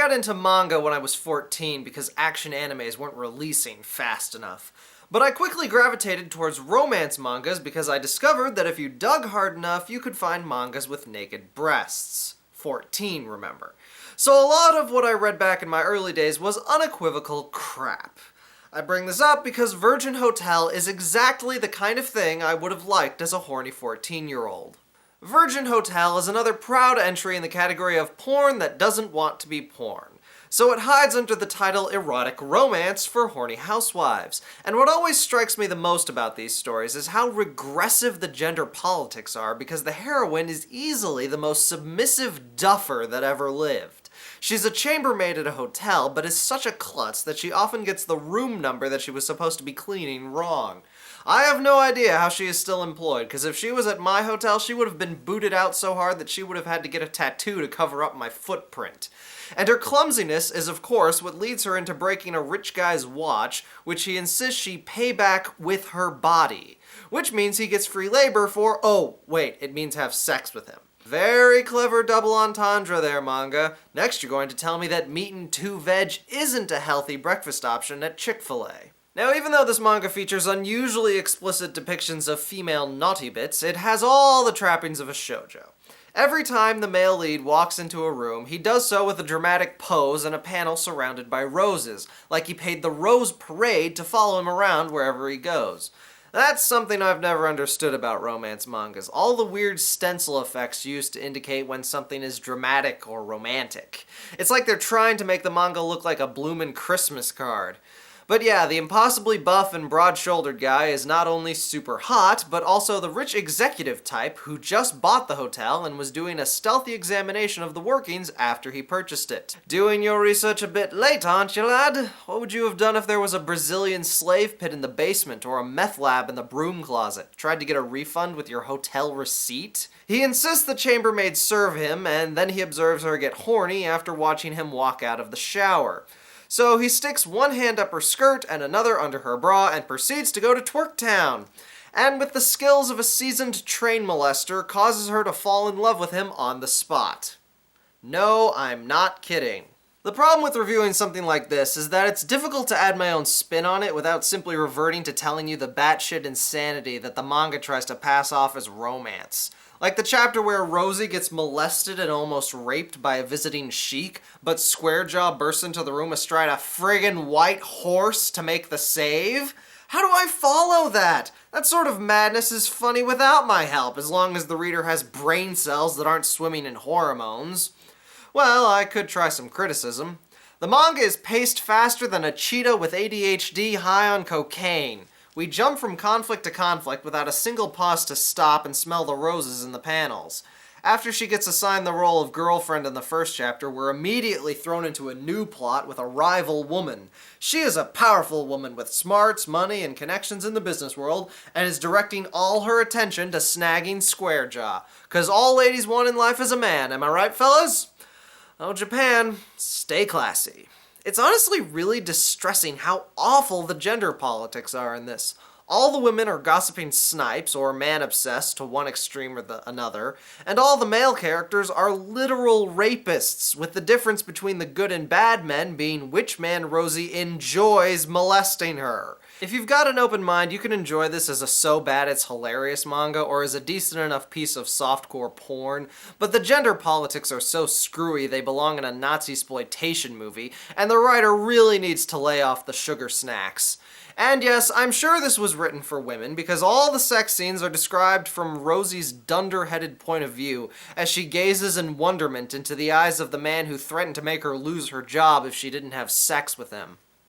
got into manga when I was 14 because action animes weren't releasing fast enough. But I quickly gravitated towards romance mangas because I discovered that if you dug hard enough, you could find mangas with naked breasts. 14, remember. So a lot of what I read back in my early days was unequivocal crap. I bring this up because Virgin Hotel is exactly the kind of thing I would have liked as a horny 14-year-old. Virgin Hotel is another proud entry in the category of porn that doesn't want to be porn. So it hides under the title erotic romance for horny housewives. And what always strikes me the most about these stories is how regressive the gender politics are, because the heroine is easily the most submissive duffer that ever lived. She's a chambermaid at a hotel, but is such a klutz that she often gets the room number that she was supposed to be cleaning wrong. I have no idea how she is still employed, because if she was at my hotel, she would have been booted out so hard that she would have had to get a tattoo to cover up my footprint. And her clumsiness is, of course, what leads her into breaking a rich guy's watch, which he insists she pay back with her body. Which means he gets free labor for, oh, wait, it means have sex with him. Very clever double entendre there, manga. Next you're going to tell me that meat and 2 veg isn't a healthy breakfast option at Chick-fil-A. Now, even though this manga features unusually explicit depictions of female naughty bits, it has all the trappings of a shoujo. Every time the male lead walks into a room, he does so with a dramatic pose and a panel surrounded by roses, like he paid the Rose Parade to follow him around wherever he goes. That's something I've never understood about romance mangas, all the weird stencil effects used to indicate when something is dramatic or romantic. It's like they're trying to make the manga look like a bloomin' Christmas card. But yeah, the impossibly buff and broad-shouldered guy is not only super hot, but also the rich executive type who just bought the hotel and was doing a stealthy examination of the workings after he purchased it. Doing your research a bit late, aren't you, lad? What would you have done if there was a Brazilian slave pit in the basement or a meth lab in the broom closet? Tried to get a refund with your hotel receipt? He insists the chambermaids serve him, and then he observes her get horny after watching him walk out of the shower. So he sticks one hand up her skirt and another under her bra and proceeds to go to Twerk Town. And with the skills of a seasoned train molester, causes her to fall in love with him on the spot. No, I'm not kidding. The problem with reviewing something like this is that it's difficult to add my own spin on it without simply reverting to telling you the batshit insanity that the manga tries to pass off as romance. Like the chapter where Rosie gets molested and almost raped by a visiting sheik, but Squarejaw bursts into the room astride a friggin' white horse to make the save? How do I follow that? That sort of madness is funny without my help, as long as the reader has brain cells that aren't swimming in hormones. Well, I could try some criticism. The manga is paced faster than a cheetah with ADHD high on cocaine. We jump from conflict to conflict without a single pause to stop and smell the roses in the panels. After she gets assigned the role of girlfriend in the first chapter, we're immediately thrown into a new plot with a rival woman. She is a powerful woman with smarts, money, and connections in the business world, and is directing all her attention to snagging Squarejaw. 'Cause all ladies want in life is a man, am I right, fellas? Oh, Japan, stay classy. It's honestly really distressing how awful the gender politics are in this. All the women are gossiping snipes or man-obsessed to one extreme or another, and all the male characters are literal rapists, with the difference between the good and bad men being which man Rosie enjoys molesting her. If you've got an open mind, you can enjoy this as a so bad it's hilarious manga or as a decent enough piece of softcore porn, but the gender politics are so screwy they belong in a Nazi-sploitation movie, and the writer really needs to lay off the sugar snacks. And yes, I'm sure this was written for women, because all the sex scenes are described from Rosie's dunder-headed point of view, as she gazes in wonderment into the eyes of the man who threatened to make her lose her job if she didn't have sex with him.